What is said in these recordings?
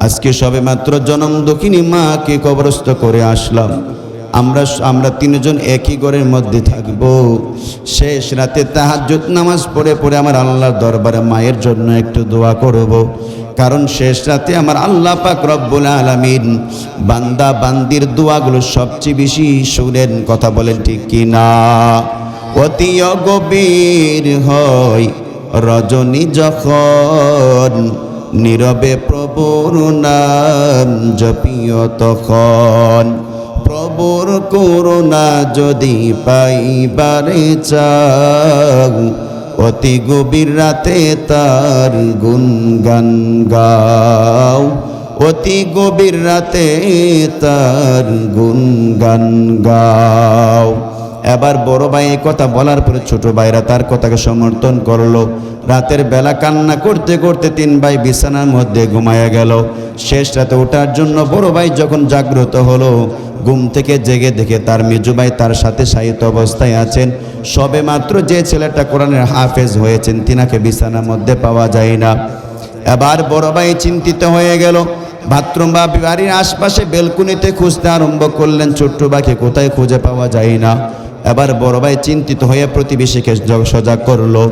আজকে সবে মাত্র জনম দুঃখিনী মাকে কবরস্থ করে আসলাম। আমরা তিনজন একই ঘরের মধ্যে থাকব। শেষ রাতে তাহাজ্জুদ নামাজ পড়ে পড়ে আমার আল্লাহর দরবারে মায়ের জন্য একটু দোয়া করব। কারণ শেষ রাতে আমার আল্লাহ পাক রব্বুল আলামিন বান্দা বান্দির দোয়াগুলো সবচেয়ে বেশি শুনেন। কথা বলেন ঠিক কি না? অতি গভীর হয় রজনী যখন, নীরবে প্রভুর নাম জপিও তখন। প্রভুর করুণা যদি পাইবারে চাও, অতি গভীর রাতে তার গুণগান গাও। অতি গভীর রাতে তার গুণগান গাও। এবার বড় ভাই এই কথা বলার পরে ছোট ভাইরা তার কথাকে সমর্থন করলো। রাতের বেলা কান্না করতে করতে তিন ভাই বিছানার মধ্যে ঘুমায়া গেল। শেষ রাতে ওঠার জন্য বড় ভাই যখন জাগ্রত হলো, ঘুম থেকে জেগে দেখে তার মেজো ভাই তার সাথে শায়িত অবস্থায় আছেন। সবে মাত্র যে ছেলেটা কোরআনের হাফেজ হয়েছেন তিনাকে বিছানার মধ্যে পাওয়া যায় না। এবার বড় ভাই চিন্তিত হয়ে গেল। বাথরুম বা বাড়ির আশপাশে বেলকুনিতে খুঁজতে আরম্ভ করলেন, ছোট্ট ভাইকে কোথায় খুঁজে পাওয়া যায় না। এবার বড় ভাই চিন্তিত হয়ে প্রতিবেশীকে সজাগ করলো,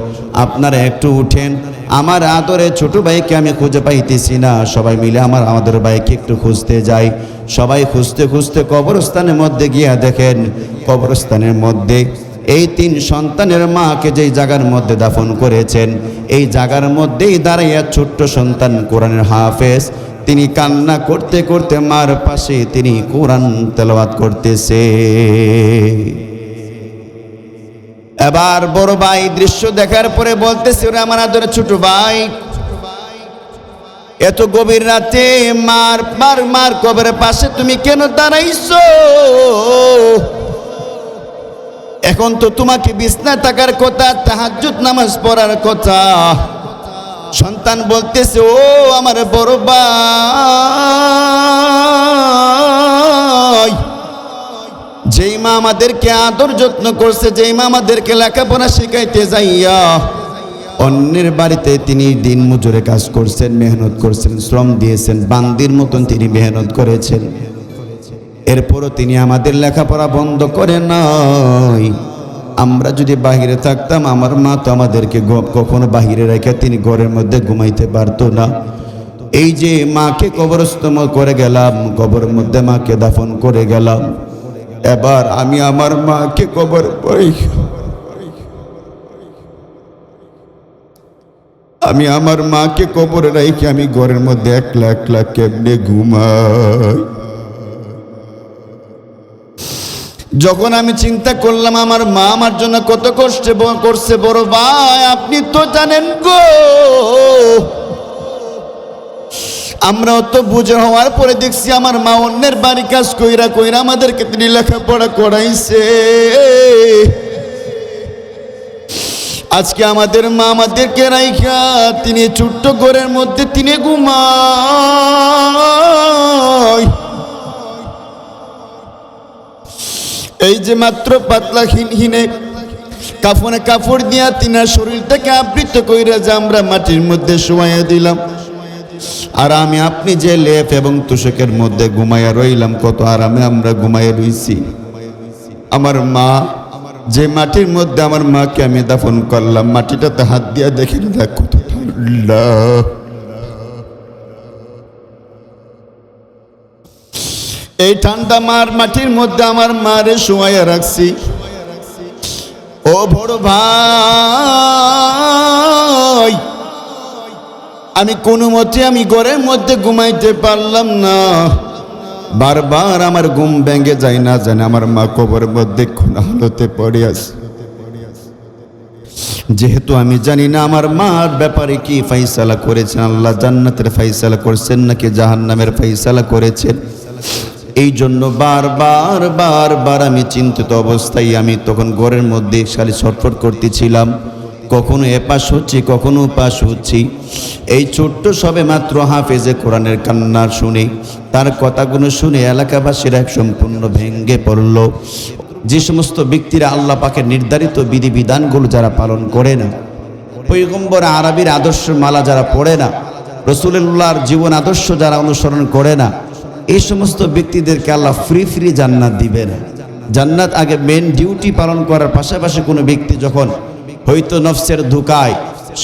আপনারা একটু উঠেন, আমার আদরে ছোট ভাইকে আমি খুঁজে পাইতেছি না, সবাই মিলে আমাদের ভাইকে একটু খুঁজতে যাই। সবাই খুঁজতে খুঁজতে কবরস্থানের মধ্যে গিয়ে দেখেন, কবরস্থানের মধ্যে এই তিন সন্তানের মাকে যেই জায়গার মধ্যে দাফন করেছেন, এই জায়গার মধ্যেই দাঁড়াইয়া ছোট্ট সন্তান কোরআনের হাফেজ, তিনি কান্না করতে করতে মার পাশে তিনি কোরআন তেলাওয়াত করতেছে। এবার বড় ভাই দৃশ্য দেখার পরে বলতেছে, ওরে আমার আদরে ছোট ভাই, এত গভীর রাতে মার কবরের পাশে তুমি কেন দাঁড়াইছো? এখন তো তোমাকে বিছনায় থাকার কথা, তাহাজ্জুদ নামাজ পড়ার কথা। সন্তান বলতেছে, ও আমার বড় ভাই, যেই মা আমাদেরকে আদর যত্ন করছে, যেই মা আমাদেরকে লেখাপড়া শিখাইতে যাইয়া অন্যের বাড়িতে তিনি দিন মজুরে কাজ করছেন, মেহনত করছেন, শ্রম দিয়েছেন, বান্দির মতন তিনি মেহনত করেছেন, এরপরও তিনি আমাদের লেখাপড়া বন্ধ করে নাই। আমরা যদি বাহিরে থাকতাম, আমার মা তো আমাদেরকে কখনো বাহিরে রেখে তিনি ঘরের মধ্যে ঘুমাইতে পারতো না। এই যে মাকে কবরস্থ করে গেলাম, কবরের মধ্যে মাকে দাফন করে গেলাম, এবার আমি আমার মাকে কবর পড়ি, আমি আমার মাকে কবরে রেখে আমি ঘরের মধ্যে একলা একলা কেমনে ঘুমাই? যখন আমি চিন্তা করলাম আমার মা আমার জন্য কত কষ্ট করছে, বড় ভাই আপনি তো জানেন গো, আমরাও তো বুঝে হওয়ার পরে দেখছি আমার মা অন্যের বাড়ি কাজ কইরা কইরা আমাদেরকে তিনি লেখাপড়া করাইছে। আজকে আমাদের মা আমাদেরকে রাইখা তিনি ছোট্ট ঘরের মধ্যে তিনি ঘুমায়। এই যে মাত্র পাতলা হিনে কাফনে কাপড় দিয়া তিনার শরীরটাকে আবৃত কইরা যে আমরা মাটির মধ্যে শোয়াইয়া দিলাম, আর আমি আপনি যে লেপ এবং তুষকের মধ্যে ঘুমাইয়া রইলাম, কত আরামে আমরা ঘুমাইয়া রইছি। আমার মা যে মাটির মধ্যে আমার মাকে আমি দাফন করলাম, মাটিটাতে হাত দিয়া দেখেন দেখ কত ঠান্ডা। এই ঠান্ডা মাটির মধ্যে আমার মারে শোয়াইয়া রাখছি। ও বড় ভাই, আমি কোনো মতে আমি ঘরের মধ্যে ঘুমাইতে পারলাম না, বারবার আমার ঘুম ভেঙে যায়, না জানে আমার মা কবরের মধ্যে কোন হালতে পড়ে আছে। যেহেতু আমি জানি না আমার মার ব্যাপারে কি ফাইসালা করেছেন, আল্লাহ জান্নাতের ফাইসালা করছেন নাকি জাহান্নামের ফাইসালা করেছেন, এই জন্য বারবার আমি চিন্তিত অবস্থায় আমি তখন ঘরের মধ্যে খালি ছটফট করতেছিলাম, কখনো এপাশ হচ্ছি কখনো পাশ হচ্ছি। এই ছোট্ট সবে মাত্র হাফেজে কোরআনের কান্না শুনে, তার কথাগুলো শুনে এলাকাবাসীরা এক সম্পূর্ণ ভেঙ্গে পড়ল। যে সমস্ত ব্যক্তিরা আল্লাহ পাকের নির্ধারিত বিধিবিধানগুলো যারা পালন করে না, পয়গম্বর আরবির আদর্শ মালা যারা পড়ে না, রাসূলুল্লাহর জীবন আদর্শ যারা অনুসরণ করে না, এই সমস্ত ব্যক্তিদেরকে আল্লাহ ফ্রি জান্নাত দিবে না। জান্নাত আগে মেন ডিউটি পালন করার পাশাপাশি কোনো ব্যক্তি যখন হয়তো নফসের ধোঁকায়,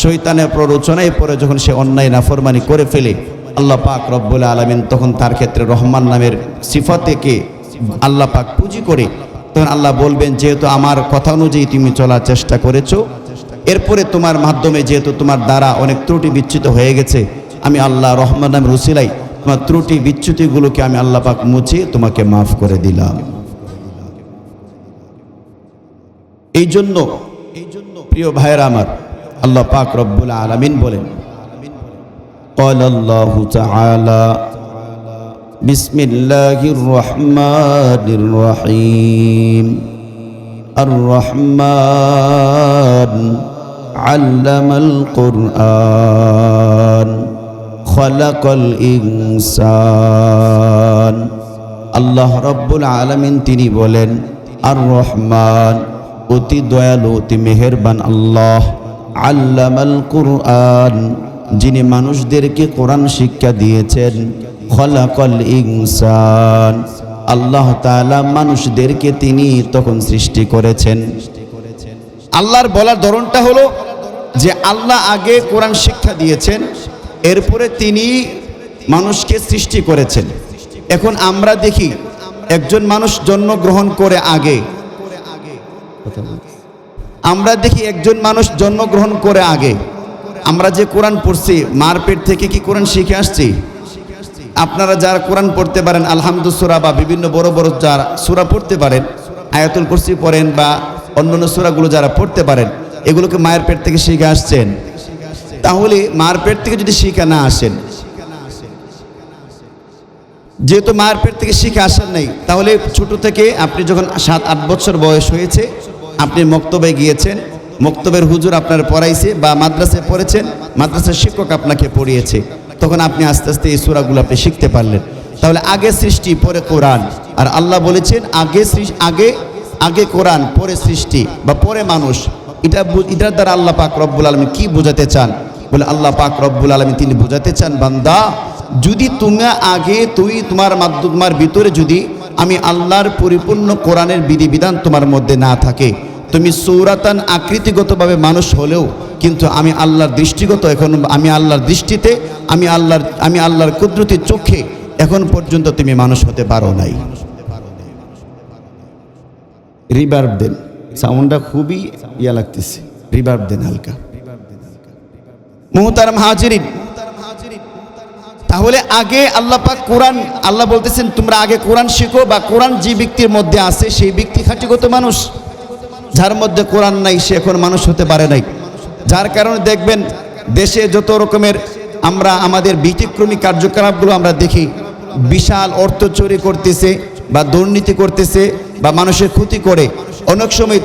শয়তানের প্ররোচনায় পড়ে যখন সে অন্যায় নাফরমানি করে ফেলে, আল্লাহ পাক রব্বুল আলামিন তখন তার ক্ষেত্রে রহমান নামের সিফাতেকে আল্লাহ পাক পুঁজি করে তখন আল্লাহ বলবেন, যেহেতু আমার কথা অনুযায়ী তুমি চলার চেষ্টা করেছো, এরপরে তোমার মাধ্যমে যেহেতু তোমার দ্বারা অনেক ত্রুটি বিচ্যুত হয়ে গেছে, আমি আল্লাহ রহমান নামের উসিলায় তোমার ত্রুটি বিচ্যুতিগুলোকে আমি আল্লাহ পাক মুছে তোমাকে মাফ করে দিলাম। এই জন্য প্রিয় ভাইয়েরা আমার, আল্লাহ পাক রব্বুল আলামিন বলেন, قال الله تعالى بسم الله الرحمن الرحيم الرحمن علم القرآن خلق الإنسان। আল্লাহ রব্বুল আলামিন তিনি বলেন, আর রহমান অতি দয়ালু অতি মেহেরবান আল্লাহ, আল্লামাল কুরআন যিনি মানুষদেরকে কোরআন শিক্ষা দিয়েছেন, খলাকাল ইনসান আল্লাহ তাআলা মানুষদেরকে তিনি তখন সৃষ্টি করেছেন। আল্লাহর বলার ধরনটা হলো যে আল্লাহ আগে কোরআন শিক্ষা দিয়েছেন, এরপরে তিনি মানুষকে সৃষ্টি করেছেন। এখন আমরা দেখি একজন মানুষ জন্মগ্রহণ করে আগে, আমরা দেখি একজন মানুষ জন্মগ্রহণ করে আগে আমরা যে কোরআন পড়ছি, মার পেট থেকে কি কোরআন শিখে আসছি? আপনারা যারা কোরআন পড়তে পারেন, আলহামদুলিল্লাহ সূরা বা বিভিন্ন বড় বড় যারা সূরা পড়তে পারেন, আয়াতুল কুরসি পড়েন বা অন্যান্য সূরাগুলো যারা পড়তে পারেন, এগুলোকে মায়ের পেট থেকে শিখে আসছেন। তাহলে মার পেট থেকে যদি শিখে না আসেন, যেহেতু মায়ের পেট থেকে শিখে আসেন নাই, তাহলে ছোট থেকে আপনি যখন 7-8 বছর বয়স হয়েছে, আপনি মক্তবে গিয়েছেন, মক্তবের হুজুর আপনার পড়াইছে বা মাদ্রাসায় পড়েছেন, মাদ্রাসার শিক্ষক আপনাকে পড়িয়েছে, তখন আপনি আস্তে আস্তে এই সূরাগুলো আপনি শিখতে পারলেন। তাহলে আগে সৃষ্টি পরে কোরআন, আর আল্লাহ বলেছেন আগে কোরআন পরে সৃষ্টি বা পরে মানুষ। এটার দ্বারা আল্লাহ পাক রব্বুল আলামিন কি বোঝাতে চান? বলে আল্লাহ পাক রব্বুল আলামিন তিনি বোঝাতে চান, বান্দা যদি তুমি আগে তোমার ভিতরে যদি আমি আল্লাহর পরিপূর্ণ কোরআনের বিধিবিধান তোমার মধ্যে না থাকে, তুমি সূরাতান আকৃতিগতভাবে মানুষ হলেও কিন্তু আমি আল্লাহর দৃষ্টিগত এখন আমি আল্লাহর দৃষ্টিতে আমি আল্লাহর কুদরতি চোখে এখন পর্যন্ত তুমি মানুষ হতে পারো নাই। রিভার্ব দেন, সাউন্ডটা খুবই ইয়া লাগতেছে, রিভার্ব দেন হালকা। মুহতারাম হাজিরিন, তাহলে আগে আল্লাহ পাক কোরআন, আল্লাহ বলতেছেন তোমরা আগে কোরআন শিখো, বা কোরআন যে ব্যক্তির মধ্যে আছে সেই ব্যক্তি খাঁটিগত মানুষ। যার মধ্যে কোরআন নাই সে এখন মানুষ হতে পারে নাই। যার কারণে দেখবেন দেশে যত রকমের আমরা আমাদের ব্যতিক্রমী কার্যকলাপগুলো আমরা দেখি, বিশাল অর্থ চুরি করতেছে বা দুর্নীতি করতেছে বা মানুষের ক্ষতি করে। অনেক সময়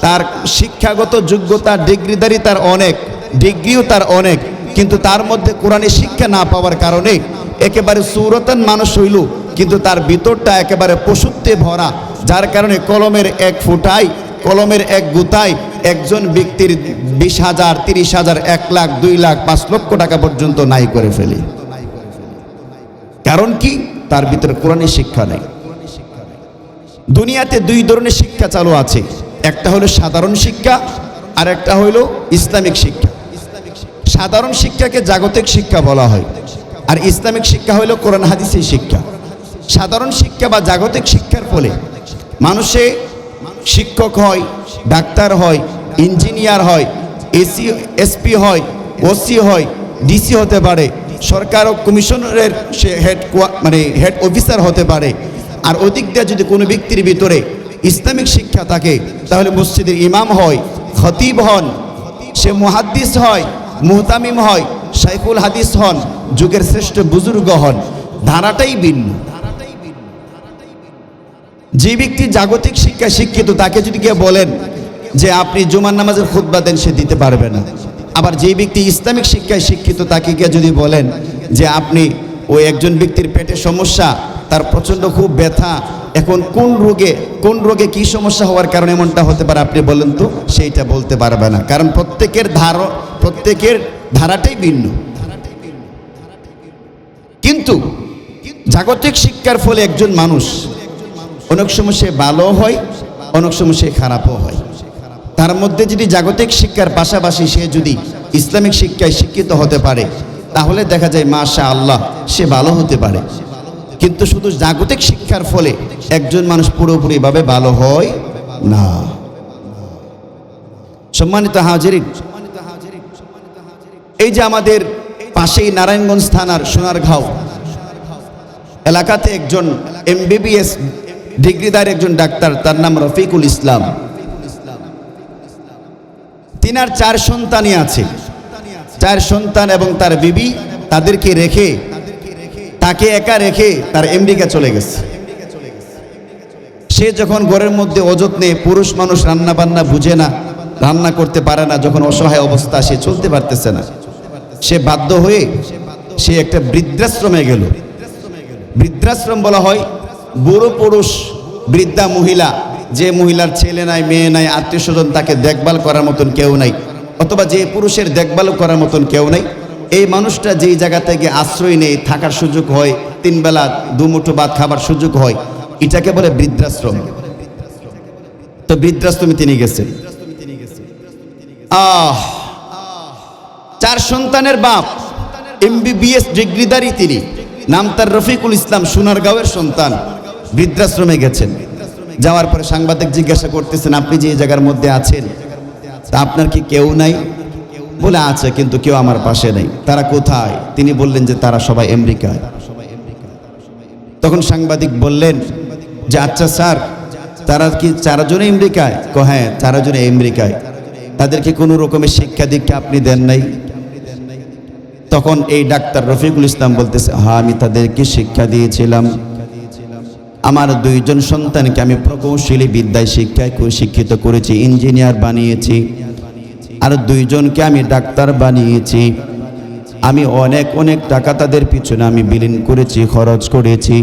তার শিক্ষাগত যোগ্যতা ডিগ্রিদারি তার অনেক, ডিগ্রিও তার অনেক, কিন্তু তার মধ্যে কোরআনের শিক্ষা না পাওয়ার কারণে একেবারে সূরতান মানুষ হইল, কিন্তু তার ভিতরটা একেবারে পশুত্বে ভরা। যার কারণে কলমের এক ফুটায়, কলমের এক গুতায় একজন ব্যক্তির 20,000, 30,000, 1 লাখ, 2 লাখ, 5 লক্ষ টাকা পর্যন্ত নাই করে ফেলে। কারণ কি? তার ভিতরে কোরআনের শিক্ষা নেই। দুনিয়াতে 2 ধরনের শিক্ষা চালু আছে, একটা হলো সাধারণ শিক্ষা আর একটা হলো ইসলামিক শিক্ষা। সাধারণ শিক্ষাকে জাগতিক শিক্ষা বলা হয়, আর ইসলামিক শিক্ষা হলো কোরআন হাদিসের শিক্ষা। সাধারণ শিক্ষা বা জাগতিক শিক্ষার ফলে মানুষে শিক্ষক হয়, ডাক্তার হয়, ইঞ্জিনিয়ার হয়, এসপি হয়, ওসি হয়, ডিসি হতে পারে, সরকার ও কমিশনারের সে হেড অফিসার হতে পারে। আর ওদিক দিয়ে যদি কোনো ব্যক্তির ভিতরে ইসলামিক শিক্ষা থাকে, তাহলে মসজিদের ইমাম হয়, খতিব হন, সে মুহাদ্দিস হয়, মুহতামিম হয়, শাইখুল হাদিস হন, যুগের শ্রেষ্ঠ বুজুর্গ হন। ধারাটাই ভিন্ন। যে ব্যক্তি জাগতিক শিক্ষা শিক্ষিত, তাকে যদি কেউ বলেন যে আপনি জুমার নামাজের খুতবা দেন, সে দিতে পারবে না। আবার যে ব্যক্তি ইসলামিক শিক্ষায় শিক্ষিত, তাকে গিয়ে যদি বলেন যে আপনি ওই একজন ব্যক্তির পেটে সমস্যা, তার প্রচণ্ড খুব ব্যথা, এখন কোন রোগে কি সমস্যা হওয়ার কারণে এমনটা হতে পারে আপনি বলেন তো, সেইটা বলতে পারবে না। কারণ প্রত্যেকের ধারাটাই ভিন্ন। কিন্তু জাগতিক শিক্ষার ফলে একজন মানুষ অনেক সময় সে ভালো হয়, অনেক সময় সে খারাপও হয়। তার মধ্যে যদি জাগতিক শিক্ষার পাশাপাশি সে যদি ইসলামিক শিক্ষায় শিক্ষিত হতে পারে, তাহলে দেখা যায় মাশাআল্লাহ সে ভালো হতে পারে। কিন্তু শুধু জাগতিক শিক্ষার ফলে একজন মানুষ পুরোপুরিভাবে ভালো হয় না। সম্মানিত হাজিরিন, এই যে আমাদের পাশেই নারায়ণগঞ্জ থানার সোনারগাঁও এলাকাতে একজন MBBS ডিগ্রিদার একজন ডাক্তার, তার নাম রফিকুল ইসলাম। তিনার 4 সন্তানই আছে, 4 সন্তান এবং তার বিবি, তাদেরকে রেখে তাকে একা রেখে তার আমেরিকা চলে গেছে। সে যখন ঘরের মধ্যে অযত্নে, পুরুষ মানুষ রান্না বান্না বুঝে না, রান্না করতে পারে না, যখন অসহায় অবস্থা, সে চলতে পারতেছে না, সে বাধ্য হয়ে সে একটা বৃদ্ধাশ্রমে গেল। বৃদ্ধাশ্রম বলা হয় বুড়ো পুরুষ, বৃদ্ধা মহিলা, যে মহিলার ছেলে নাই, মেয়ে নাই, আত্মীয় স্বজন, তাকে দেখভাল করার মতন কেউ নাই, অথবা যে পুরুষের দেখভাল করার মতন কেউ নাই। এই মানুষটা যেই জায়গা থেকে আশ্রয় নেই, থাকার সুযোগ হয়, 3 বেলা 2 মুঠো ভাত খাবার সুযোগ হয়, এটাকে বলে বৃদ্ধাশ্রম। তো বৃদ্ধাশ্রমে তিনি গেছেন। 4 সন্তানের বাপ, MBBS ডিগ্রিধারী তিনি, নাম তার রফিকুল ইসলাম, সোনারগাঁওয়ের সন্তান। বৃদ্ধাশ্রমে গেছেন। যাওয়ার পরে সাংবাদিক জিজ্ঞাসা করতেছেন, আপনি যে জায়গার মধ্যে আছেন, তা আপনার কি কেউ নাই? বলে আছে, কিন্তু কেউ আমার পাশে নেই। তারা কোথায়? তিনি বললেন যে তারা সবাই আমেরিকায়। তখন সাংবাদিক বললেন যে আচ্ছা স্যার, তারা কি 4 জনে আমেরিকায়? হ্যাঁ, 4 জনে আমেরিকায়। তাদেরকে কোনো রকমের শিক্ষা দীক্ষা আপনি দেন নাই? তখন এই ডাক্তার রফিকুল ইসলাম বলতেছে, হ্যাঁ, আমি তাদেরকে শিক্ষা দিয়েছিলাম। আমার 2 জন সন্তানকে আমি প্রকৌশলী বিদ্যায় শিক্ষায় শিক্ষিত করেছি, ইঞ্জিনিয়ার বানিয়েছি। আর 2 জনকে আমি ডাক্তার বানিয়েছি। আমি অনেক অনেক টাকা তাদের পিছনে আমি বিলীন করেছি, খরচ করেছি।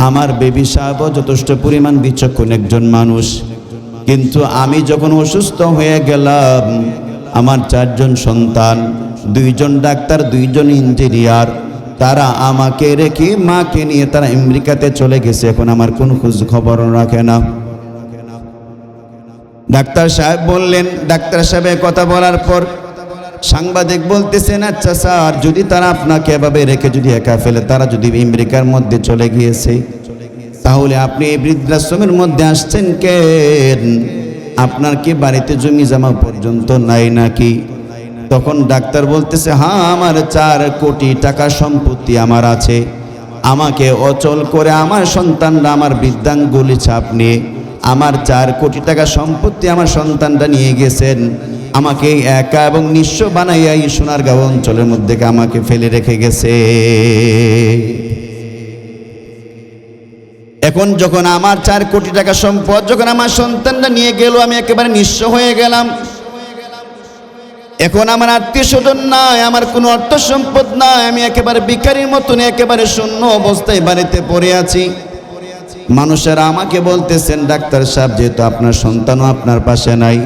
আমার বেবি সাহেবও যথেষ্ট পরিমাণ বিচক্ষণ একজন মানুষ। কিন্তু আমি যখন অসুস্থ হয়ে গেলাম, আমার 4 জন সন্তান, 2 জন ডাক্তার, 2 জন ইঞ্জিনিয়ার, তারা আমাকে রেখে মাকে নিয়ে তারা আমেরিকাতে চলে গেছে। এখন আমার কোনো খোঁজ খবর রাখে না। ডাক্তার সাহেব বললেন, ডাক্তার সাহেবের কথা বলার পর সাংবাদিক বলতেছেন, আচ্ছা স্যার, যদি তারা আপনাকে এভাবে রেখে যদি একা ফেলে, তারা যদি আমেরিকার মধ্যে চলে গিয়েছে, তাহলে আপনি এই বৃদ্ধাশ্রমের মধ্যে আসছেন কেন? আপনার কি বাড়িতে জমি জমা পর্যন্ত নাই নাকি? তখন ডাক্তার বলতেছে, হ্যাঁ, আমার 4 কোটি টাকা সম্পত্তি আমার আছে। আমাকে অচল করে আমার সন্তানরা আমার বৃদ্ধাঙ্গুলি ছাপ নিয়ে আমার 4 কোটি টাকা সম্পত্তি আমার সন্তানরা নিয়ে গেছেন। আমাকে একা এবং নিঃস্ব বানাইয়া এই সোনারগাঁও অঞ্চলের মধ্যে আমাকে ফেলে রেখে গেছে। এখন যখন আমার 4 কোটি টাকা সম্পদ যখন আমার সন্তানরা নিয়ে গেল, আমি একেবারে নিঃস্ব হয়ে গেলাম। এখন আমার আত্মীয় স্বজন নাই, আমার কোনো অর্থ সম্পদ নাই, আমি একেবারে ভিখারির মতন একেবারে শূন্য অবস্থায় বাড়িতে পড়ে আছি। মানুষেরা আমাকে বলতেছেন, ডাক্তার সাহেব, যেহেতু আপনার সন্তানও আপনার পাশে নাই,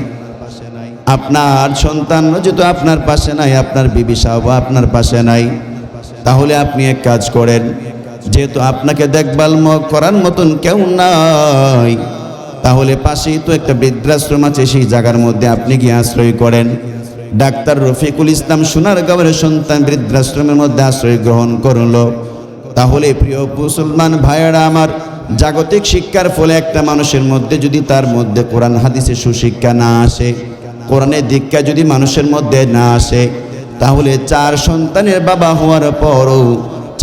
আপনার সন্তানও যেহেতু আপনার পাশে নাই, আপনার বিবি সাহেবও আপনার পাশে নাই, তাহলে আপনি এক কাজ করেন, যেহেতু আপনাকে দেখভাল করার মতন কেউ নাই, তাহলে পাশেই তো একটা বৃদ্ধাশ্রম আছে, সেই জায়গার মধ্যে আপনি গিয়ে আশ্রয় করেন। ডাক্তার রফিকুল ইসলাম সোনারগাঁওয়ের সন্তান বৃদ্ধাশ্রমের মধ্যে আশ্রয় গ্রহণ করলো। তাহলে প্রিয় মুসলমান ভাইয়েরা আমার, জাগতিক শিক্ষার ফলে একটা মানুষের মধ্যে যদি তার মধ্যে কোরআন হাদিসের সুশিক্ষা না আসে, কোরআনের দীক্ষা যদি মানুষের মধ্যে না আসে, তাহলে 4 সন্তানের বাবা হওয়ার পরও,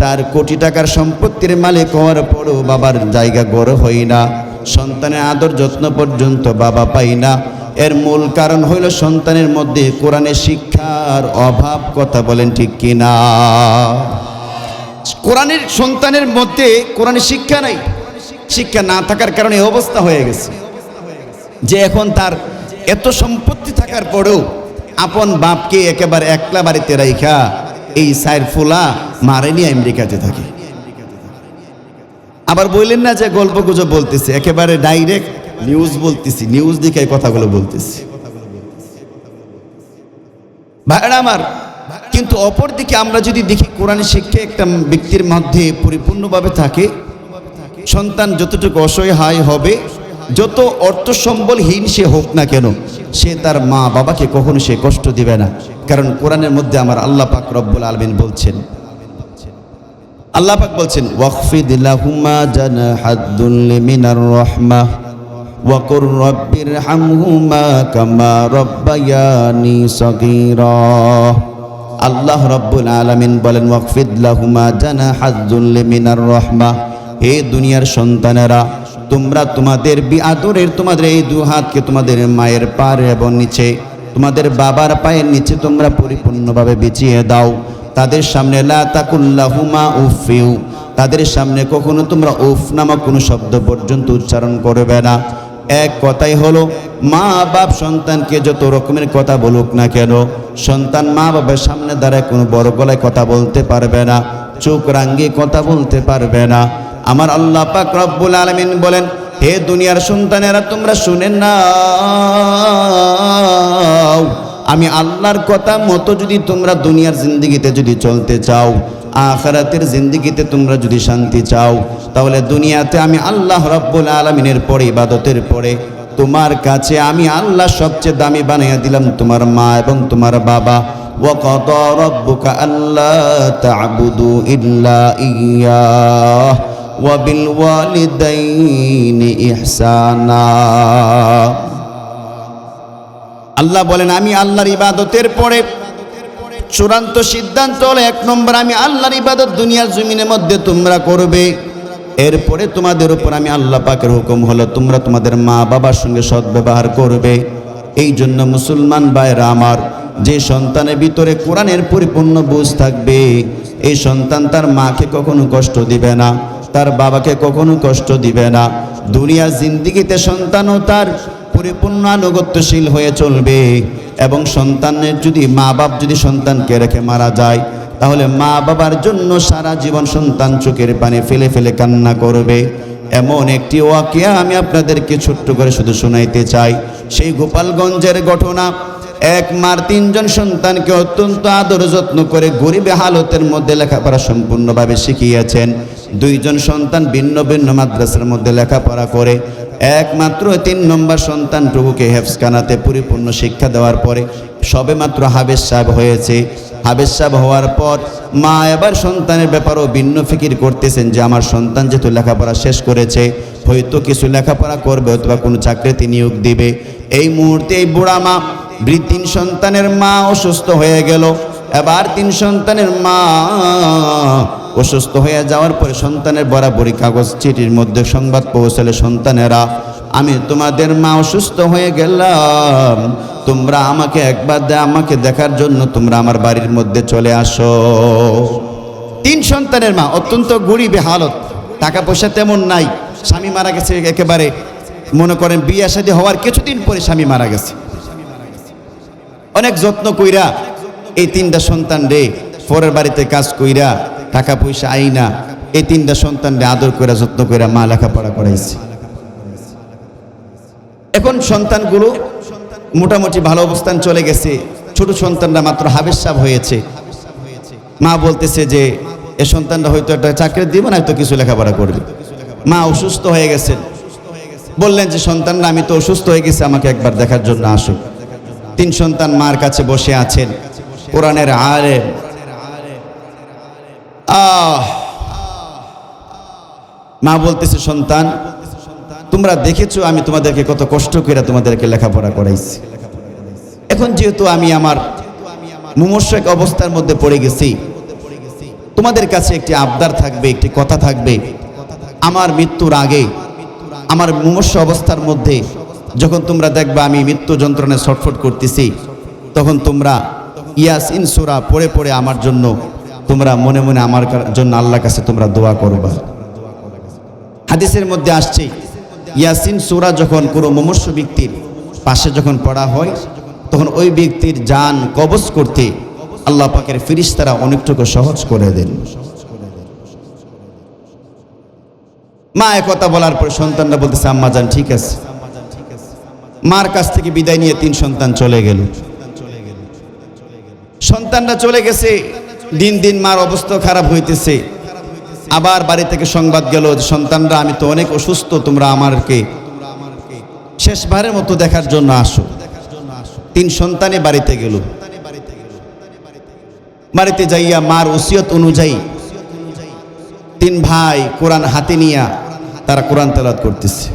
4 কোটি টাকার সম্পত্তির মালিক হওয়ার পরও বাবার জায়গা গড় হয় না, সন্তানের আদর যত্ন পর্যন্ত বাবা পাই না। এর মূল কারণ হইল সন্তানের মধ্যে কোরআনের শিক্ষার অভাব। কথা বলেন ঠিক কিনা? কোরআনের সন্তানের মধ্যে কোরআনের শিক্ষা নাই। শিক্ষা না থাকার কারণে এই অবস্থা হয়ে গেছে যে এখন তার এত সম্পত্তি থাকার পরেও আপন বাপকে একেবারে একলা বাড়িতে রাইখা এই সাইর ফুলা মারে নিয়ে আমেরিকাতে থাকে। আবার বললেন না যে গল্প গুজব বলতেছে, একেবারে ডাইরেক্ট নিউজ বলতেছি, নিউজ দিকে এই কথাগুলো বলতেছি। ভাইরা আমার, কিন্তু অপরদিকে আমরা যদি দেখি কোরআনের শিক্ষা একটা ব্যক্তির মধ্যে পরিপূর্ণভাবে থাকে, সন্তান যতটুকু অসহায় হবে, যত অর্থ সম্বলহীন সে হোক না কেন, সে তার মা বাবাকে কখনো সে কষ্ট দিবে না। কারণ কোরআনের মধ্যে আমার আল্লাহ পাক রব্বুল আলামিন বলছেন, আল্লাহ পাক বলছেন ওয়াখফিদ লাহুমা জানাহাদ-দুল্লি মিনার রাহমাহ ওয়া কুর রাব্বিরহামহুমা কামা রাব্বায়ানি সগীরা। আল্লাহ রব্বুল আলামিন বলেন ওয়াখফিদ লাহুমা জানাহাদ-দুল্লি মিনার রাহমাহ, হে দুনিয়ার সন্তানেরা, তোমরা তোমাদের বিআদরের তোমাদের এই দুহাতকে তোমাদের মায়ের পার এবং নিচে, তোমাদের বাবার পায়ের নিচে তোমরা পরিপূর্ণভাবে বিছিয়ে দাও। তাদের সামনে লা তাকুল্লাহুমা উফিউ, তাদের সামনে কখনো তোমরা উফ নামক কোনো শব্দ পর্যন্ত উচ্চারণ করবে না। এক কথাই হলো, মা বাপ সন্তানকে যত রকমের কথা বলুক না কেন, সন্তান মা বাবার সামনে দাঁড়ায় কোনো বড় গলায় কথা বলতে পারবে না, চোখ রাঙিয়ে কথা বলতে পারবে না। আমার আল্লাহ পাক রব্বুল আলামিন বলেন, হে দুনিয়ার সন্তানেরা, তোমরা শুনেন না, আমি আল্লাহর কথা মতো যদি তোমরা দুনিয়ার জিন্দেগিতে যদি চলতে চাও, আখিরাতের জিন্দেগিতে তোমরা যদি শান্তি চাও, তাহলে দুনিয়াতে আমি আল্লাহ রব্বুল আলামিনের পরে, ইবাদতের পরে তোমার কাছে আমি আল্লাহ সবচেয়ে দামি বানিয়ে দিলাম তোমার মা এবং তোমার বাবা। ওয়া কাদা রাব্বুকা আল্লা তা'বুদু ইল্লা ইয়্যাহ ওয়া বিল ওয়ালিদাইনি ইহসানা। আল্লাহ বলেন, আমি আল্লাহর ইবাদতের পরে চূড়ান্ত সিদ্ধান্ত হলো, এক নম্বর আমি আল্লাহর ইবাদত দুনিয়ার জমিনের মধ্যে তোমরা করবে। এরপরে তোমাদের উপর আমি আল্লাহ পাকের হুকুম হলো তোমরা তোমাদের মা বাবার সঙ্গে সদ্ব্যবহার করবে। এই জন্য মুসলমান ভাইরা আমার, যে সন্তানের ভিতরে কোরআনের পরিপূর্ণ বুঝ থাকবে, এই সন্তান তার মাকে কখনো কষ্ট দিবে না, তার বাবাকে কখনো কষ্ট দিবে না। দুনিয়ার জিন্দেগিতে সন্তানও তার পরিপূর্ণ আনুগত্যশীল হয়ে চলবে। এবং সন্তানের যদি মা বাপ যদি সন্তানকে রেখে মারা যায়, তাহলে মা বাবার জন্য সারা জীবন সন্তান চোখের পানি ফেলে ফেলে কান্না করবে। এমন একটি ওয়াকিয়া আমি আপনাদেরকে ছোট্ট করে শুধু শোনাইতে চাই। সেই গোপালগঞ্জের ঘটনা, এক মার তিনজন সন্তানকে অত্যন্ত আদর যত্ন করে গরিবে হালতের মধ্যে লেখাপড়া সম্পূর্ণভাবে শিখিয়েছেন। দুইজন সন্তান ভিন্ন ভিন্ন মাদ্রাসার মধ্যে লেখাপড়া করে একমাত্র 3 নম্বর সন্তানটুকুকে হেফজখানাতে পরিপূর্ণ শিক্ষা দেওয়ার পরে সবে মাত্র হাবেজ সাহেব হয়েছে। হাবেজ সাহেব হওয়ার পর মা এবার সন্তানের ব্যাপারেও ভিন্ন ফিকির করতেছেন যে আমার সন্তান যেহেতু লেখাপড়া শেষ করেছে, হয়তো কিছু লেখাপড়া করবে, অথবা কোনো চাকরিতে নিয়োগ দিবে। এই মুহূর্তে এই বুড়া মা 3 সন্তানের মা অসুস্থ হয়ে গেল। এবার 3 সন্তানের মা অসুস্থ হয়ে যাওয়ার পরে সন্তানের বরাবরই কাগজ চিঠির মধ্যে সংবাদ পৌঁছালে, সন্তানেরা, আমি তোমাদের মা অসুস্থ হয়ে গেলাম, তোমরা আমাকে একবার আমাকে দেখার জন্য তোমরা আমার বাড়ির মধ্যে চলে আসো। 3 সন্তানের মা অত্যন্ত গরিবে হালত, টাকা পয়সা তেমন নাই, স্বামী মারা গেছে একেবারে, মনে করেন বিয়ে শাদী হওয়ার কিছুদিন পরে স্বামী মারা গেছে। অনেক যত্ন কইরা এই 3টা সন্তান রে পরের বাড়িতে কাজ কইরা টাকা পয়সা আইনা এই 3টা সন্তান রে আদর কইরা যত্ন কইরা মা লেখাপড়া করাইছে। এখন সন্তানগুলো মোটামুটি ভালো অবস্থান চলে গেছে। ছোট সন্তানরা মাত্র হাবেজ সাহেব হয়েছে। মা বলতেছে যে এ সন্তানরা হয়তো একটা চাকরি দিব না, হয়তো কিছু লেখাপড়া করবে। মা অসুস্থ হয়ে গেছেন, বললেন যে সন্তানরা আমি তো অসুস্থ হয়ে গেছি, আমাকে একবার দেখার জন্য আসো। 3 সন্তান মার কাছে বসে আছেন, কোরআনের আলেম। মা বলতেছে, সন্তান তোমরা দেখেছো আমি তোমাদেরকে কত কষ্ট করে তোমাদেরকে লেখাপড়া করাইছি। এখন যেহেতু আমি আমার মুমূর্ষু এক অবস্থার মধ্যে পড়ে গেছি, তোমাদের কাছে একটি আবদার থাকবে, একটি কথা থাকবে। আমার মৃত্যুর আগে, আমার মুমূর্ষু অবস্থার মধ্যে যখন তোমরা দেখবা আমি মৃত্যু যন্ত্রণায় ছটফট করতেছি, তখন তোমরা ইয়াসিন সূরা পড়ে পড়ে আমার জন্য তোমরা মনে মনে আমার জন্য আল্লাহর কাছে তোমরা দোয়া করবা। হাদিসের মধ্যে আসছে, ইয়াসিন সূরা যখন কোনো মুমূর্ষু ব্যক্তির পাশে যখন পড়া হয়, তখন ওই ব্যক্তির জান কবজ করতে আল্লাহ পাকের ফেরেশতারা অনেকটুকু সহজ করে দেন। মা একথা বলার পর সন্তানরা বলতেছে, আম্মা জান ঠিক আছে। মার কাছ থেকে বিদায় নিয়ে 3 সন্তান চলে গেল। সন্তান সন্তানরা চলে গেছে, দিন দিন মার অবস্থা খারাপ হইতেছে। আবার বাড়ি থেকে সংবাদ গেল যে সন্তানরা, আমি তো অনেক অসুস্থ, তোমরা আমাকে শেষবারের মতো দেখার জন্য আসো। 3 সন্তানে বাড়িতে গেল। বাড়িতে যাইয়া মার ওসিয়ত অনুযায়ী 3 ভাই কোরআন হাতে নিয়া তারা কোরআন তেলাওয়াত করতেছে।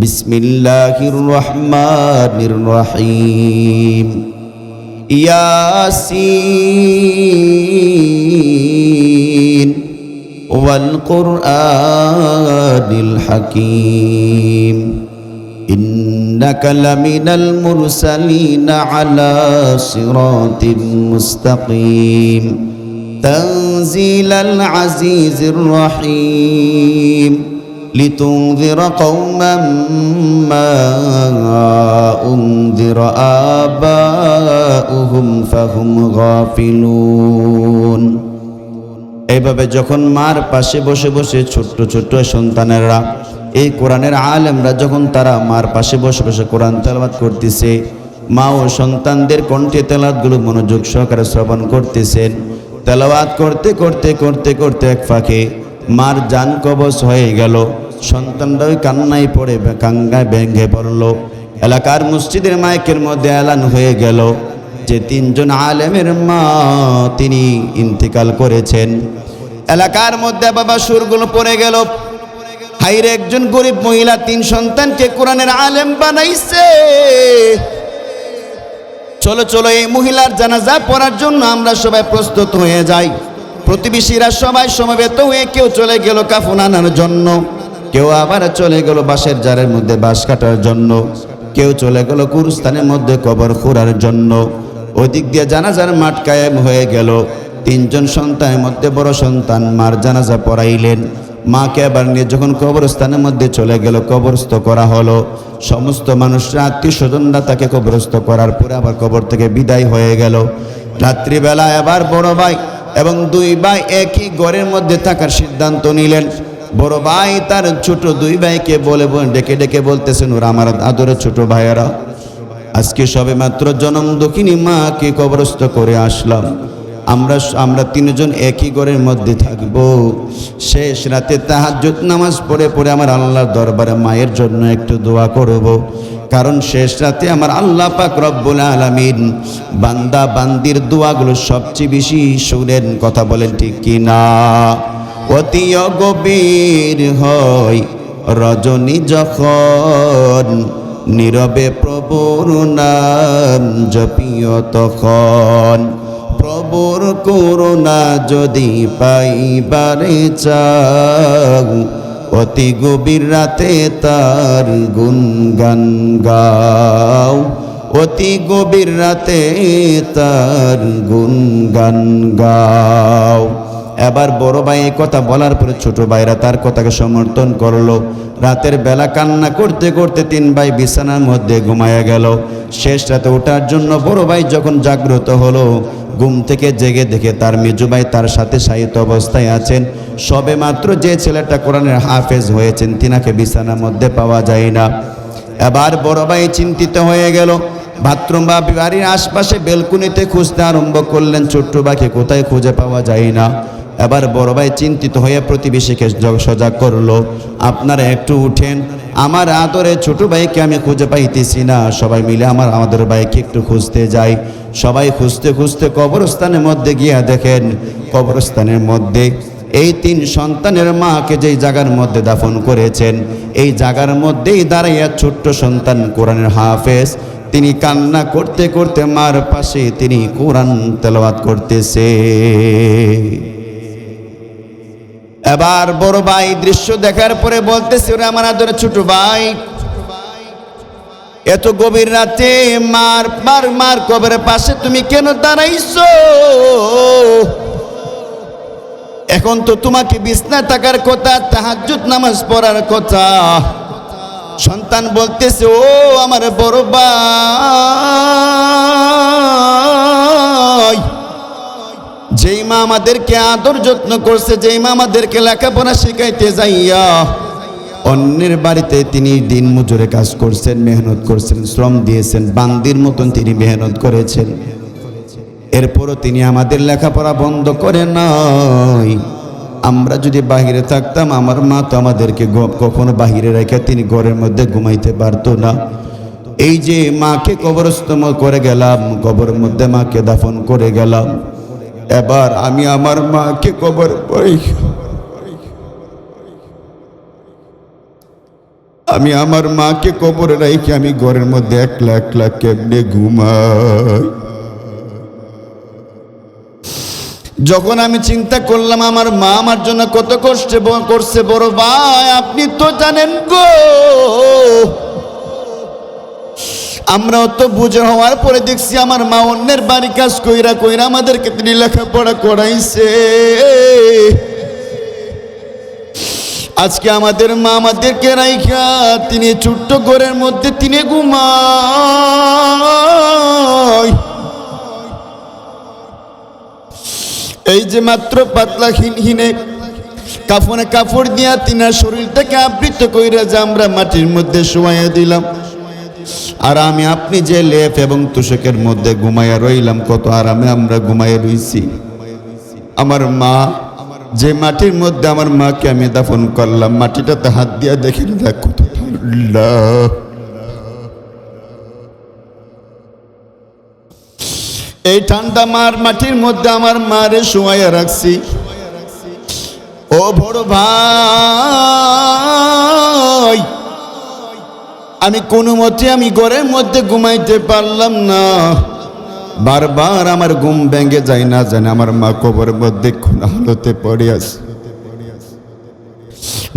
বিসমিল্লাহির রহমানির রহিম। ইয়াসিন ওয়াল কুরআনিল হাকীম ইন্নাকা লামিনাল মুরসালিনা আলা সিরাতিম মুস্তাকিম তানজিলাল আজিজির রহিম লিতুনযিরা কওমান মা উনযিরা আবাউহুম ফাহুম গাফিলুন। এইভাবে যখন মার পাশে বসে বসে ছোট্ট ছোট্ট সন্তানেরা, এই কোরআনের আলেমরা যখন তারা মার পাশে বসে বসে কোরআন তেলাওয়াত করতেছে, মা ও সন্তানদের কণ্ঠে তেলাওয়াতগুলো মনোযোগ সহকারে শ্রবণ করতেছেন। তেলাওয়াত করতে করতে করতে করতে এক ফাঁকে মার জান কবজ হয়ে গেল। সন্তানরা ওই কান্নায় পড়ে কাঙ্গায় ভেঙে পড়ল। এলাকার মসজিদের মাইকের মধ্যে এলান হয়ে গেল যে 3 জন আলেমের মা তিনি ইন্তেকাল করেছেন। এলাকার মধ্যে বাবা সুরগুলো পড়ে গেল, হাইরে একজন গরিব মহিলা 3 সন্তানকে কোরআনের আলেম বানাইছে। চলো চলো এই মহিলার জানাজা পড়ার জন্য আমরা সবাই প্রস্তুত হয়ে যাই। প্রতিবেশীরা সবাই সমবেত হয়ে কেউ চলে গেল কাফন আনার জন্য, কেউ আবার চলে গেল বাঁশের জারের মধ্যে বাঁশ কাটার জন্য, কেউ চলে গেল কুরস্থানের মধ্যে কবর খোঁড়ার জন্য। ওদিক দিয়ে জানাজার মাঠ কায়েম হয়ে গেল। 3 জন সন্তানের মধ্যে বড় সন্তান মার জানাজা পড়াইলেন। মাকে আবার নিয়ে যখন কবরস্থানের মধ্যে চলে গেল, কবরস্থ করা হলো। সমস্ত মানুষরা, আত্মীয় স্বজনরা তাকে কবরস্থ করার পরে আবার কবর থেকে বিদায় হয়ে গেল। রাত্রিবেলা আবার বড় ভাই এবং 2 ভাই একই ঘরের মধ্যে থাকার সিদ্ধান্ত নিলেন। বড় ভাই তার ছোট 2 ভাইকে বলে ডেকে ডেকে বলতেছেন, ওরা আমার আদরের ছোট ভাইয়েরা, আজকে সবে মাত্র জনম দক্ষিণী মাকে কবরস্থ করে আসলাম। আমরা 3 জন একই ঘরের মধ্যে থাকব। শেষ রাতে তাহাজ্জুদ নামাজ পড়ে পড়ে আমার আল্লাহর দরবারে মায়ের জন্য একটু দোয়া করব। কারণ শেষ রাতে আমার আল্লাহ পাক রব্বুল আলামিন বান্দা বান্দির দোয়াগুলো সবচেয়ে বেশি শুনেন। কথা বলেন ঠিক কি না? অতি গভীর হয় রজনী যখন, নীরবে প্রভুর নাম জপিও তখন। প্রভুর করুণা যদি পাইবারে চাও, অতি গভীর রাতে তার গুণগান গাও। অতি গভীর রাতে তার গুণগান গাও। এবার বড় ভাই এই কথা বলার পরে ছোট ভাইরা তার কথাকে সমর্থন করলো। রাতের বেলা কান্না করতে করতে 3 ভাই বিছানার মধ্যে ঘুমায়া গেল। শেষ রাতে ওঠার জন্য বড় ভাই যখন জাগ্রত হলো, ঘুম থেকে জেগে দেখে তার মেজো ভাই তার সাথে শায়িত অবস্থায় আছেন। সবে মাত্র যে ছেলেটা কোরআনের হাফেজ হয়েছেন তিনাকে বিছানার মধ্যে পাওয়া যায় না। এবার বড় ভাই চিন্তিত হয়ে গেল। বাথরুম বা বাড়ির আশপাশে বেলকুনিতে খুঁজতে আরম্ভ করলেন, ছোট্ট ভাইকে কোথায় খুঁজে পাওয়া যায় না। এবার বড় ভাই চিন্তিত হয়ে প্রতিবেশীকে সজাগ করলো, আপনারা একটু উঠেন, আমার আদরে ছোট ভাইকে আমি খুঁজে পাইতেছি না, সবাই মিলে আমাদের ভাইকে একটু খুঁজতে যাই। সবাই খুঁজতে খুঁজতে কবরস্থানের মধ্যে গিয়া দেখেন, কবরস্থানের মধ্যে এই 3 সন্তানের মাকে যেই জায়গার মধ্যে দাফন করেছেন, এই জায়গার মধ্যেই দাঁড়াইয়া ছোট্ট সন্তান কোরআনের হাফেজ, তিনি কান্না করতে করতে মার পাশে তিনি কোরআন তেলাওয়াত করতেছে। এবার বড় ভাই দৃশ্য দেখার পরে বলতেছে, ওরে আমার আদরের ছোট ভাই, এত গভীর রাতে মার কবরের পাশে তুমি কেন দাঁড়াইছো? এখন তো তোমাকে বিছনায় থাকার কথা, তাহাজ্জুদ নামাজ পড়ার কথা। সন্তান বলতেছে, ও আমার বড় ভাই, যেই মা আমাদেরকে আদর যত্ন করছে, যেই মা আমাদেরকে লেখাপড়া শিখাইতে যাইয়া অন্যের বাড়িতে তিনি দিন মজুরে কাজ করছেন, মেহনত করছেন, শ্রম দিয়েছেন, বান্দির মতন তিনি মেহনত করেছেন। এরপরও তিনি আমাদের লেখাপড়া বন্ধ করে নাই। আমরা যদি বাহিরে থাকতাম, আমার মা তো আমাদেরকে কখনো বাহিরে রেখে তিনি ঘরের মধ্যে ঘুমাইতে পারতো না। এই যে মাকে কবরস্থ করে গেলাম, কবরের মধ্যে মাকে দাফন করে গেলাম, এবার আমি আমার মাকে কবর পড়ে আমি আমার মাকে কবরে রেখে আমি ঘরের মধ্যে একলা একলা কেমনে ঘুমাই। যখন আমি চিন্তা করলাম আমার মা আমার জন্য কত কষ্ট করছে, বড় ভাই আপনি তো জানেন গো, আমরাও তো বুঝে হওয়ার পরে দেখছি আমার মা অন্যের বাড়ি কাজ কইরা কইরা আমাদেরকে তিনি লেখাপড়া করাইছে। আজকে আমাদের মা আমাদেরকে রাইখা তিনি ছোট্ট ঘরের মধ্যে তিনি ঘুমায়। এই যে মাত্র পাতলা হিনে কাফনে কাপড় দিয়া তিনার শরীরটাকে আবৃত কইরা যে আমরা মাটির মধ্যে শোয়াইয়া দিলাম, আর আমি আপনি যে লেপ এবং তুষকের মধ্যে ঘুমাইয়া রইলাম, কত আরামে আমরা ঘুমাইয়া রইছি। আমার মা যে মাটির মধ্যে আমার মাকে আমি দাফন করলাম, মাটিটাতে হাত দিয়া দেখেন দেখ কত ঠান্ডা। এই ঠান্ডা মাটির মধ্যে আমার মারে শোয়াইয়া রাখছি। ও বড় ভাই, আমি কোনো মতে আমি ঘরের মধ্যে ঘুমাইতে পারলাম না। বারবার আমার ঘুম ভেঙে যায়, না জানে আমার মা কবরের মধ্যে কোন হালতে পড়ে আছে।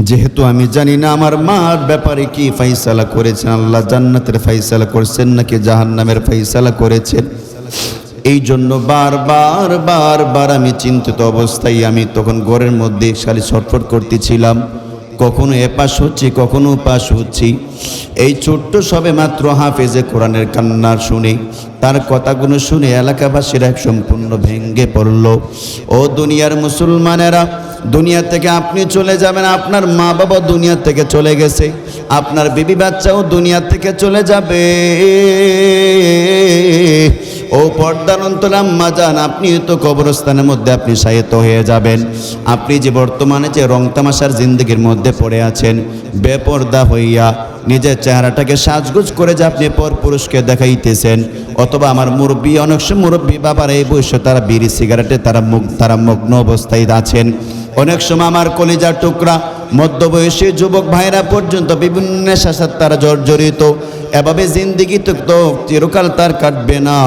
যেহেতু আমি জানি না আমার মার ব্যাপারে কি ফাইসালা করেছেন, আল্লাহ জান্নাতের ফাইসালা করছেন নাকি জাহান্নামের ফাইসালা করেছেন, এই জন্য বারবার বারবার আমি চিন্তিত অবস্থায় আমি তখন ঘরের মধ্যে খালি ছটফট করতেছিলাম। কখনো এপাশ হচ্ছি, কখনো পাশ হচ্ছি। এই ছোট্ট সবে মাত্র হাফেজে কোরআনের কান্নার শুনে, তার কথাগুলো শুনে এলাকাবাসীরা এক সম্পূর্ণ ভেঙ্গে পড়ল। ও দুনিয়ার মুসলমানেরা, দুনিয়া থেকে আপনি চলে যাবেন, আপনার মা বাবা দুনিয়া থেকে চলে গেছে, আপনার বিবি বাচ্চাও দুনিয়া থেকে চলে যাবে। ও পর্দার অন্তর আম্মা জান, আপনি তো কবরস্থানের মধ্যে আপনি শায়িত হয়ে যাবেন। আপনি যে বর্তমানে যে রং তামাশার জিন্দগির মধ্যে পড়ে আছেন, বেপর্দা হইয়া নিজের চেহারাটাকে সাজগুজ করে যে আপনি পর পুরুষকে দেখাইতেছেন, অথবা আমার মুরব্বী, অনেক সময় মুরব্বী বাবার এই বয়সে তারা বিড়ি সিগারেটে তারা মগ্ন অবস্থায় আছেন। অনেক সময় আমার কলিজার টুকরা মধ্যবয়সী যুবক ভাইরা পর্যন্ত বিভিন্ন নেশার সাথে তারা জর্জরিত। এভাবে জিন্দিগি তো চিরকাল তার কাটবে না।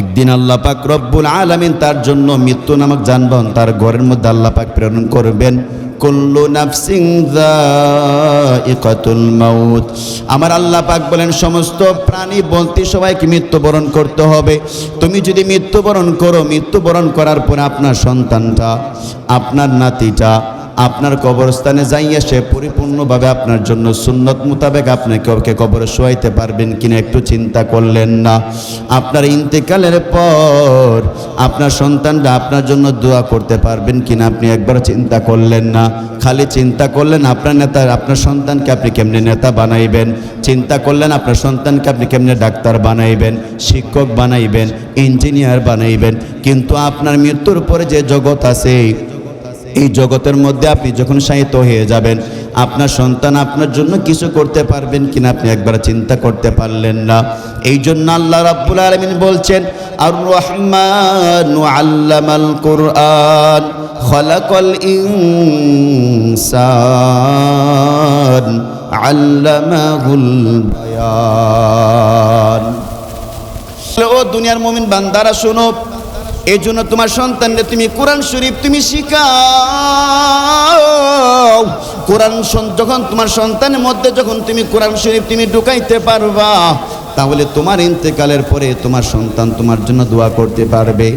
একদিন আল্লাহ পাক রব্বুল আলামিন তার জন্য মৃত্যু নামক যানবাহন তার ঘরের মধ্যে আল্লাহ পাক প্রেরণ করবেন। কুল্লু নাফসিন যায়িকাতুল মাউত। আমার আল্লাহ পাক বলেন সমস্ত প্রাণী বলতে সবাইকে মৃত্যুবরণ করতে হবে। তুমি যদি মৃত্যুবরণ করো, মৃত্যুবরণ করার পরে আপনার সন্তানটা, আপনার নাতিটা আপনার কবরস্থানে যাইয়া সে পরিপূর্ণভাবে আপনার জন্য সুন্নত মোতাবেক আপনাকে কবরে শোয়াইতে পারবেন কিনা একটু চিন্তা করলেন না? আপনার ইন্তেকালের পর আপনার সন্তানরা আপনার জন্য দোয়া করতে পারবেন কিনা আপনি একবার চিন্তা করলেন না? খালি চিন্তা করলেন আপনার সন্তানকে আপনি কেমনে নেতা বানাইবেন, চিন্তা করলেন আপনার সন্তানকে আপনি কেমনে ডাক্তার বানাইবেন, শিক্ষক বানাইবেন, ইঞ্জিনিয়ার বানাইবেন, কিন্তু আপনার মৃত্যুর পরে যে জগৎ আছে, এই জগতের মধ্যে আপনি যখন শায়িত হয়ে যাবেন, আপনার সন্তান আপনার জন্য কিছু করতে পারবেন কিনা আপনি একবার চিন্তা করতে পারলেন না। এই জন্য আল্লাহ রাব্বুল আলামিন বলছেন, আর রহমানু আল্লামাল কুরআন খালাকাল ইনসান আল্লামাহুল বায়ান। ও দুনিয়ার মুমিন বান্দারা শোনো, এই জন্য তোমার সন্তানকে তুমি কোরআন শরীফ তুমি শিখাও। কোরআন যখন তোমার সন্তানের মধ্যে যখন তুমি কোরআন শরীফ তুমি ঢুকাইতে পারবা, তাহলে তোমার ইন্তেকালের পরে তোমার সন্তান তোমার জন্য দোয়া করতে পারবে।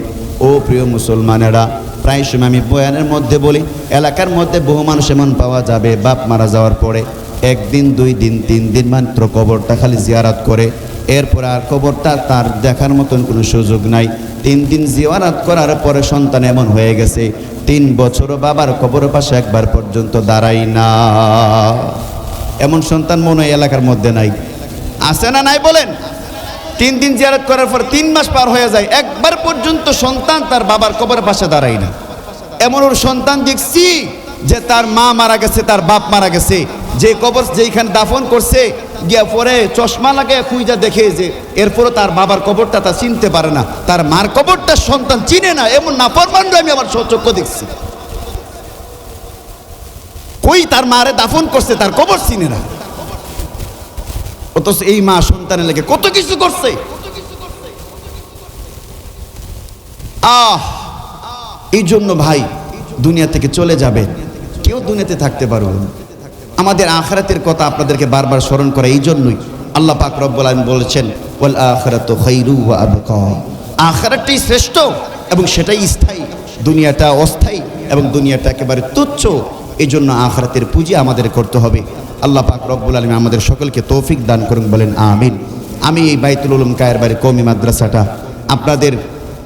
ও প্রিয় মুসলমানেরা, প্রায় সময় আমি বয়ানের মধ্যে বলি, এলাকার মধ্যে বহু মানুষ এমন পাওয়া যাবে বাপ মারা যাওয়ার পরে 1 দিন 2 দিন 3 দিন মাত্র কবরটা খালি জিয়ারত করে, এরপর আর কবরটা তার দেখার মতন কোনো সুযোগ নাই। 3 দিন জিয়ারত করার পরে সন্তান এমন হয়ে গেছে 3 বছরও বাবার কবরের পাশে একবার পর্যন্ত দাঁড়াই না। এমন সন্তান মনে হয় এলাকার মধ্যে নাই, আছে না নাই বলেন? 3 দিন জিয়ারত করার পর 3 মাস পার হয়ে যায়, একবার পর্যন্ত সন্তান তার বাবার কবরের পাশে দাঁড়ায় না। এমন ওর সন্তান দেখছি যে তার মা মারা গেছে, তার বাপ মারা গেছে, যে কবর যেইখানে দাফন করছে গিয়া পরে চশমা লাগে খুঁজা দেখে যে এরপরও তার বাবার কবরটা তা চিনতে পারে না, তার মার কবরটা সন্তান চিনে না। এমন নাফরমানরা আমি আমার চক্ষে দেখছি। কই তার মারে দাফন করছে, তার কবর চিনে না। অথচ এই মা সন্তানের লেগে কত কিছু করছে। এই জন্য ভাই দুনিয়া থেকে চলে যাবে, কেউ দুনিয়াতে থাকতে পারবে না। আমাদের আখিরাতের কথা আপনাদেরকে বারবার স্মরণ করা এই জন্যই আল্লাহ পাক রব্বুল আলামিন বলেছেন ওয়াল আখিরাতু খায়রু ওয়া আবকা। আখিরাতটাই শ্রেষ্ঠ এবং সেটাই স্থায়ী, দুনিয়াটা অস্থায়ী এবং দুনিয়াটা একেবারে তুচ্ছ। এই জন্য আখিরাতের পুঁজি আমাদের করতে হবে। আল্লাহ পাক রব্বুল আলামিন আমাদের সকলকে তৌফিক দান করুন, বলেন আমিন। আমি এই বাইতুল উলুম কায়েরবাড়ি কওমি মাদ্রাসাটা আপনাদের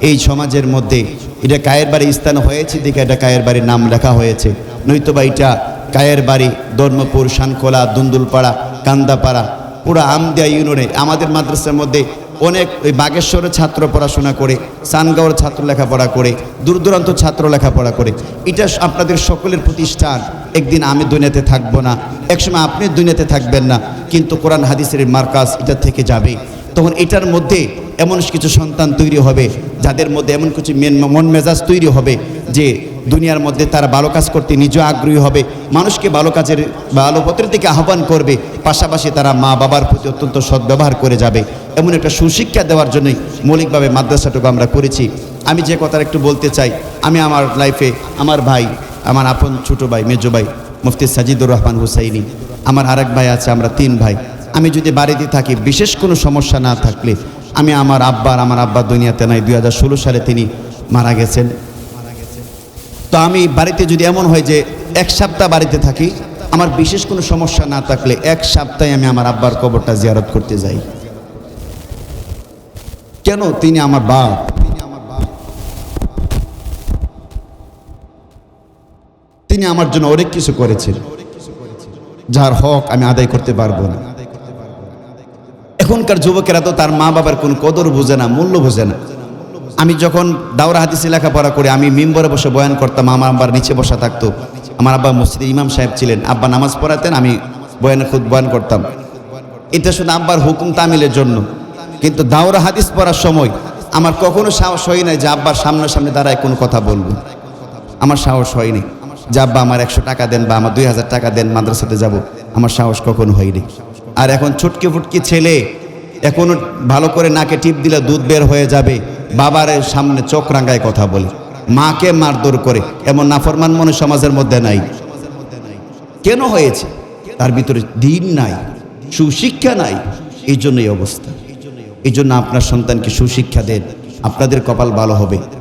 এই সমাজের মধ্যে, এটা কায়েরবাড়ি স্থান হয়েছে দেখে এটা কায়েরবাড়ির নাম লেখা হয়েছে, নয়তোবা এটা কায়েরবাড়ি ধর্মপুর, শানখোলা, দুন্দুলপাড়া, কান্দাপাড়া, পুরা আমদিয়া ইউনিয়নে আমাদের মাদ্রাসার মধ্যে অনেক ওই বাগেশ্বরের ছাত্র পড়াশোনা করে, সানগাঁওয়ের ছাত্র লেখাপড়া করে, দূর দূরান্ত ছাত্র লেখাপড়া করে। এটা আপনাদের সকলের প্রতিষ্ঠান। একদিন আমি দুনিয়াতে থাকবো না, একসময় আপনি দুনিয়াতে থাকবেন না, কিন্তু কোরআন হাদিসের মার্কাজ এটা থেকে যাবে। তখন এটার মধ্যে এমন কিছু সন্তান তৈরি হবে যাদের মধ্যে এমন কিছু মন মেজাজ তৈরি হবে যে দুনিয়ার মধ্যে তারা ভালো কাজ করতে নিজে আগ্রহী হবে, মানুষকে ভালো কাজের ভালো পথের দিকে আহ্বান করবে, পাশাপাশি তারা মা বাবার প্রতি অত্যন্ত সদ্ব্যবহার করে যাবে। এমন একটা সুশিক্ষা দেওয়ার জন্যই মৌলিকভাবে মাদ্রাসাটুকু আমরা করেছি। আমি যে কথাটা একটু বলতে চাই, আমি আমার লাইফে আমার ভাই, আমার আপন ছোটো ভাই, মেজো ভাই মুফতি সাজিদুর রহমান হুসাইনি, আমার আরেক ভাই আছে, আমরা 3 ভাই। আমি যদি বাড়িতে থাকি, বিশেষ কোনো সমস্যা না থাকলে আমি আমার আব্বা দুনিয়াতে নাই, 2016 সালে তিনি মারা গেছেন। তো আমি বাড়িতে যদি এমন হয় যে 1 সপ্তাহ বাড়িতে থাকি, আমার বিশেষ কোনো সমস্যা না থাকলে 1 সপ্তাহে আমি আমার আব্বার কবরটা জিয়ারত করতে যাই। কেন? তিনি আমার বাপ। তিনি আমার জন্য অনেক কিছু করেছেন, যার হক আমি আদায় করতে পারবো না। এখনকার যুবকেরা তো তার মা বাবার কোনো কদর বোঝে না, মূল্য বোঝে না। আমি যখন দাওরা হাদিসে লেখাপড়া করে আমি মিম্বরে বসে বয়ান করতাম, আমার আব্বার নিচে বসা থাকতো। আমার আব্বা মসজিদে ইমাম সাহেব ছিলেন, আব্বা নামাজ পড়াতেন, আমি বয়ান করতাম। এটা শুধু আব্বার হুকুম তামিলের জন্য। কিন্তু দাওরা হাদিস পড়ার সময় আমার কখনো সাহস হয় নাই যে আব্বার সামনাসামনি দাঁড়ায় কোনো কথা বলবো। আমার সাহস হয়নি যে আব্বা আমার 100 টাকা দেন বা আমার 2000 টাকা দেন, মাদ্রাসাতে যাব, আমার সাহস কখনো হয়নি। আর এখন ছুটকি ফুটকি ছেলে, এখনো ভালো করে নাকে টিপ দিলে দুধ বের হয়ে যাবে, বাবার সামনে চোখ রাঙায় কথা বলে, মাকে মারধর করে। এমন নাফরমান মনে সমাজের মধ্যে নাই। কেন হয়েছে? তার ভিতরে দিন নাই, সুশিক্ষা নাই, এই জন্য এই অবস্থা। এই জন্য আপনার সন্তানকে সুশিক্ষা দেন, আপনাদের কপাল ভালো হবে।